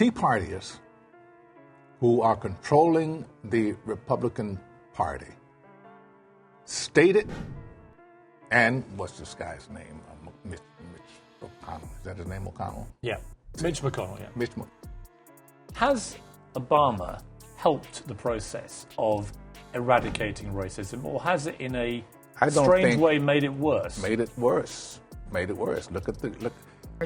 Tea Partiers who are controlling the Republican Party stated, and what's this guy's name? Mitch McConnell. Is that his name, O'Connell? Yeah, Mitch McConnell, yeah. Mitch Has Obama helped the process of eradicating racism, or has it in a strange way made it worse? Made it worse. Made it worse. Look.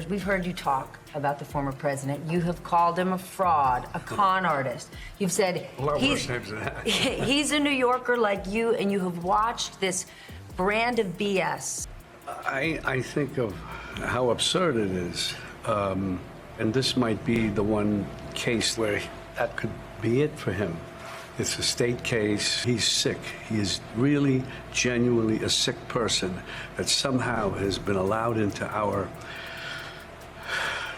We've heard you talk about the former president. You have called him a fraud, a con artist. You've said he's a New Yorker like you, and you have watched this brand of BS. I think of how absurd it is. And this might be the one case where that could be it for him. It's a state case. He's sick. He is really, genuinely a sick person that somehow has been allowed into our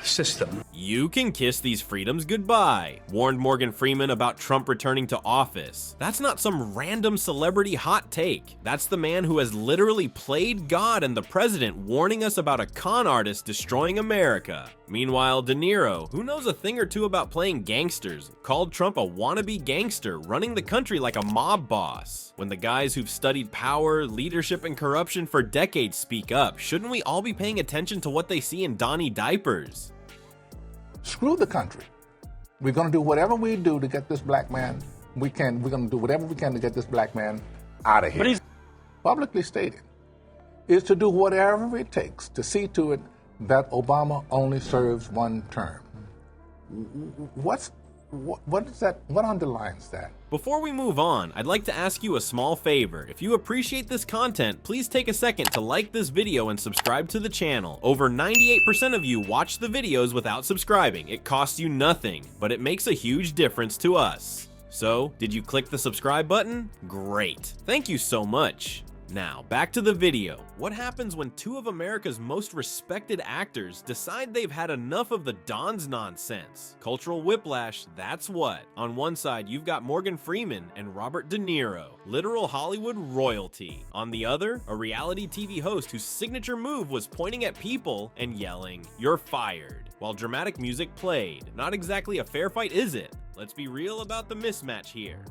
system. You can kiss these freedoms goodbye, warned Morgan Freeman about Trump returning to office. That's not some random celebrity hot take. That's the man who has literally played God and the president, warning us about a con artist destroying America. Meanwhile, De Niro, who knows a thing or two about playing gangsters, called Trump a wannabe gangster running the country like a mob boss. When the guys who've studied power, leadership, and corruption for decades speak up, shouldn't we all be paying attention to what they see in Donnie Diapers? Screw the country. We're going to do whatever we do to get this black man. We're going to do whatever we can to get this black man out of here. But he's publicly stated is to do whatever it takes to see to it that Obama only serves one term. What is that? What underlines that? Before we move on, I'd like to ask you a small favor. If you appreciate this content, please take a second to like this video and subscribe to the channel. Over 98% of you watch the videos without subscribing. It costs you nothing, but it makes a huge difference to us. So, did you click the subscribe button? Great. Thank you so much. Now, back to the video. What happens when two of America's most respected actors decide they've had enough of the Don's nonsense? Cultural whiplash, that's what. On one side, you've got Morgan Freeman and Robert De Niro, literal Hollywood royalty. On the other, a reality TV host whose signature move was pointing at people and yelling, "You're fired," while dramatic music played. Not exactly a fair fight, is it? Let's be real about the mismatch here.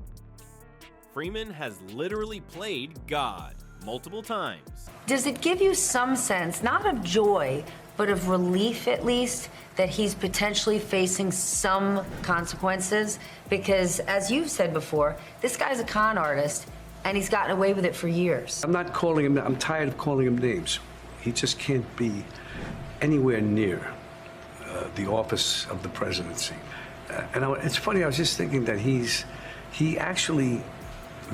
Freeman has literally played God multiple times. Does it give you some sense, not of joy, but of relief at least, that he's potentially facing some consequences? Because as you've said before, this guy's a con artist and he's gotten away with it for years. I'm not calling him, I'm tired of calling him names. He just can't be anywhere near the office of the presidency. It's funny, I was just thinking that he actually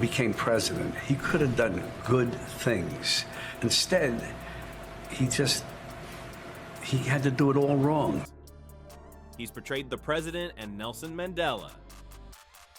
became president. He could have done good things. Instead, he had to do it all wrong. He's portrayed the president and Nelson Mandela.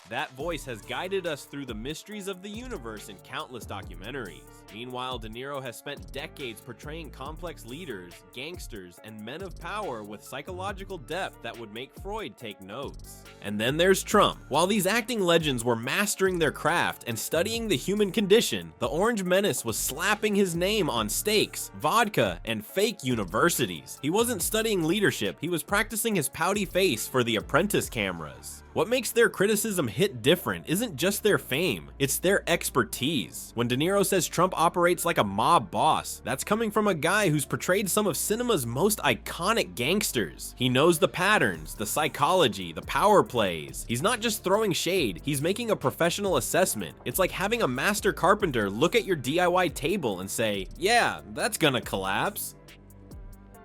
That voice has guided us through the mysteries of the universe in countless documentaries. Meanwhile, De Niro has spent decades portraying complex leaders, gangsters, and men of power with psychological depth that would make Freud take notes. And then there's Trump. While these acting legends were mastering their craft and studying the human condition, the Orange Menace was slapping his name on steaks, vodka, and fake universities. He wasn't studying leadership, he was practicing his pouty face for the Apprentice cameras. What makes their criticism hit different isn't just their fame, it's their expertise. When De Niro says Trump operates like a mob boss, that's coming from a guy who's portrayed some of cinema's most iconic gangsters. He knows the patterns, the psychology, the power plays. He's not just throwing shade, he's making a professional assessment. It's like having a master carpenter look at your DIY table and say, "Yeah, that's gonna collapse."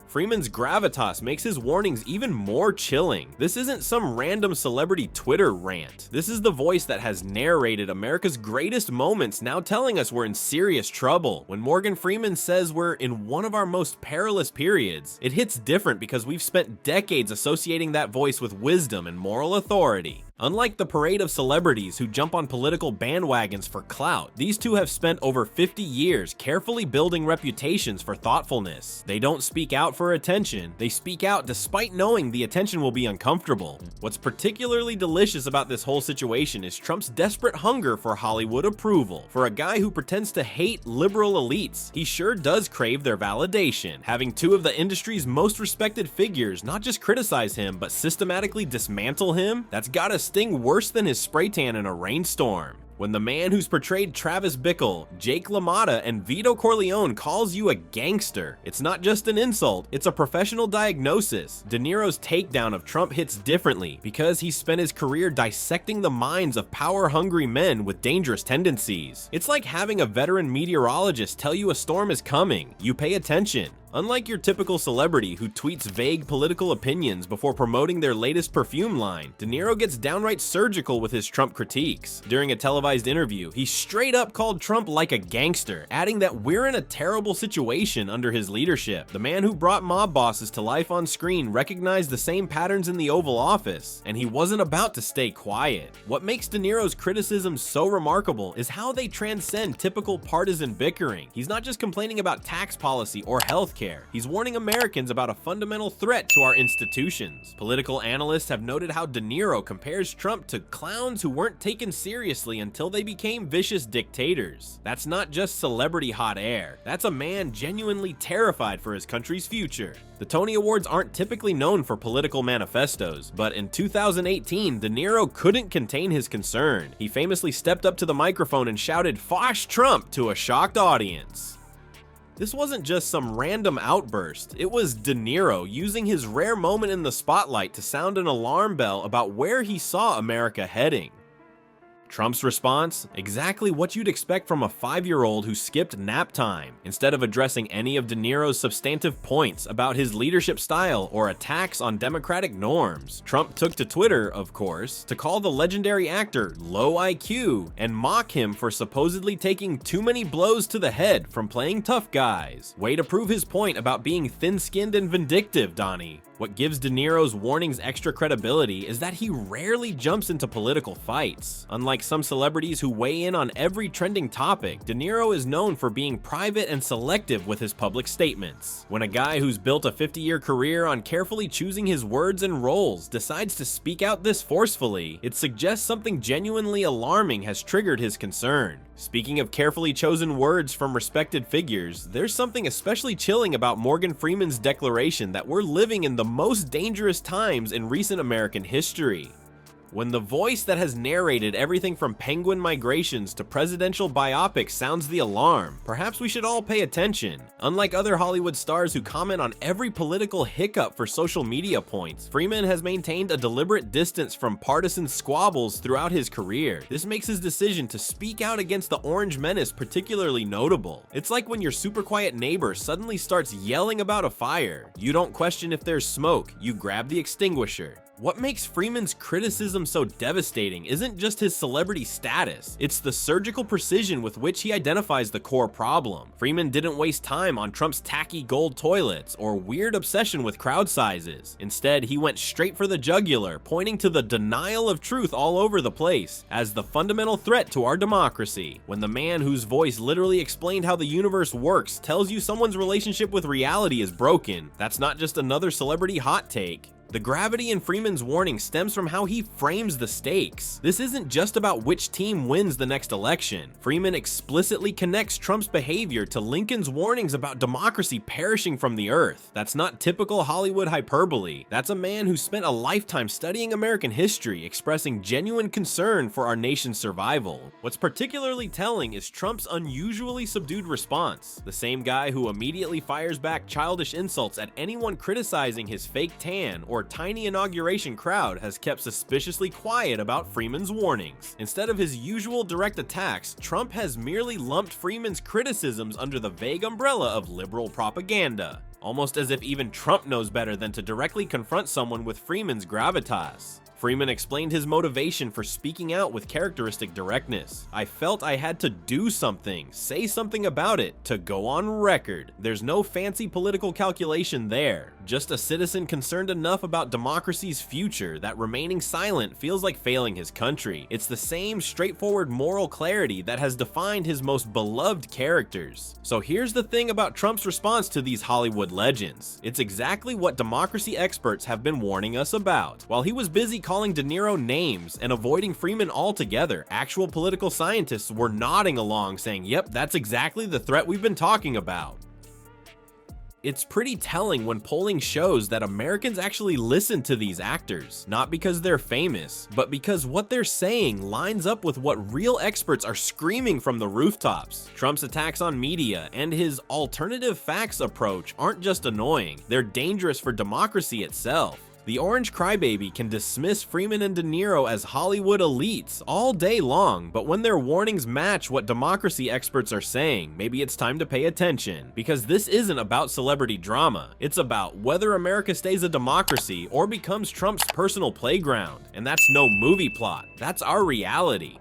Freeman's gravitas makes his warnings even more chilling. This isn't some random celebrity Twitter rant. This is the voice that has narrated America's greatest moments, now telling us we're in serious trouble. When Morgan Freeman says we're in one of our most perilous periods, it hits different because we've spent decades associating that voice with wisdom and moral authority. Unlike the parade of celebrities who jump on political bandwagons for clout, these two have spent over 50 years carefully building reputations for thoughtfulness. They don't speak out for attention, they speak out despite knowing the attention will be uncomfortable. What's particularly delicious about this whole situation is Trump's desperate hunger for Hollywood approval. For a guy who pretends to hate liberal elites, he sure does crave their validation. Having two of the industry's most respected figures not just criticize him, but systematically dismantle him, that's gotta sting worse than his spray tan in a rainstorm. When the man who's portrayed Travis Bickle, Jake LaMotta, and Vito Corleone calls you a gangster, it's not just an insult, it's a professional diagnosis. De Niro's takedown of Trump hits differently because he spent his career dissecting the minds of power-hungry men with dangerous tendencies. It's like having a veteran meteorologist tell you a storm is coming. You pay attention. Unlike your typical celebrity who tweets vague political opinions before promoting their latest perfume line, De Niro gets downright surgical with his Trump critiques. During a televised interview, he straight up called Trump like a gangster, adding that we're in a terrible situation under his leadership. The man who brought mob bosses to life on screen recognized the same patterns in the Oval Office, and he wasn't about to stay quiet. What makes De Niro's criticisms so remarkable is how they transcend typical partisan bickering. He's not just complaining about tax policy or health care. He's warning Americans about a fundamental threat to our institutions. Political analysts have noted how De Niro compares Trump to clowns who weren't taken seriously until they became vicious dictators. That's not just celebrity hot air. That's a man genuinely terrified for his country's future. The Tony Awards aren't typically known for political manifestos, but in 2018, De Niro couldn't contain his concern. He famously stepped up to the microphone and shouted "Fosh Trump" to a shocked audience. This wasn't just some random outburst, it was De Niro using his rare moment in the spotlight to sound an alarm bell about where he saw America heading. Trump's response? Exactly what you'd expect from a 5-year-old who skipped nap time. Instead of addressing any of De Niro's substantive points about his leadership style or attacks on democratic norms, Trump took to Twitter, of course, to call the legendary actor low IQ and mock him for supposedly taking too many blows to the head from playing tough guys. Way to prove his point about being thin-skinned and vindictive, Donnie. What gives De Niro's warnings extra credibility is that he rarely jumps into political fights. Unlike some celebrities who weigh in on every trending topic, De Niro is known for being private and selective with his public statements. When a guy who's built a 50-year career on carefully choosing his words and roles decides to speak out this forcefully, it suggests something genuinely alarming has triggered his concern. Speaking of carefully chosen words from respected figures, there's something especially chilling about Morgan Freeman's declaration that we're living in the most dangerous times in recent American history. When the voice that has narrated everything from penguin migrations to presidential biopics sounds the alarm, perhaps we should all pay attention. Unlike other Hollywood stars who comment on every political hiccup for social media points, Freeman has maintained a deliberate distance from partisan squabbles throughout his career. This makes his decision to speak out against the Orange Menace particularly notable. It's like when your super quiet neighbor suddenly starts yelling about a fire. You don't question if there's smoke, you grab the extinguisher. What makes Freeman's criticism so devastating isn't just his celebrity status, it's the surgical precision with which he identifies the core problem. Freeman didn't waste time on Trump's tacky gold toilets or weird obsession with crowd sizes. Instead, he went straight for the jugular, pointing to the denial of truth all over the place as the fundamental threat to our democracy. When the man whose voice literally explained how the universe works tells you someone's relationship with reality is broken, that's not just another celebrity hot take. The gravity in Freeman's warning stems from how he frames the stakes. This isn't just about which team wins the next election. Freeman explicitly connects Trump's behavior to Lincoln's warnings about democracy perishing from the earth. That's not typical Hollywood hyperbole. That's a man who spent a lifetime studying American history, expressing genuine concern for our nation's survival. What's particularly telling is Trump's unusually subdued response. The same guy who immediately fires back childish insults at anyone criticizing his fake tan or tiny inauguration crowd has kept suspiciously quiet about Freeman's warnings. Instead of his usual direct attacks, Trump has merely lumped Freeman's criticisms under the vague umbrella of liberal propaganda. Almost as if even Trump knows better than to directly confront someone with Freeman's gravitas. Freeman explained his motivation for speaking out with characteristic directness. I felt I had to do something, say something about it, to go on record. There's no fancy political calculation there. just a citizen concerned enough about democracy's future that remaining silent feels like failing his country. It's the same straightforward moral clarity that has defined his most beloved characters. So here's the thing about Trump's response to these Hollywood legends. It's exactly what democracy experts have been warning us about. While he was busy calling De Niro names and avoiding Freeman altogether, actual political scientists were nodding along saying, yep, that's exactly the threat we've been talking about. It's pretty telling when polling shows that Americans actually listen to these actors, not because they're famous, but because what they're saying lines up with what real experts are screaming from the rooftops. Trump's attacks on media and his alternative facts approach aren't just annoying, they're dangerous for democracy itself. The orange crybaby can dismiss Freeman and De Niro as Hollywood elites all day long, but when their warnings match what democracy experts are saying, maybe it's time to pay attention. Because this isn't about celebrity drama, it's about whether America stays a democracy or becomes Trump's personal playground. And that's no movie plot, that's our reality.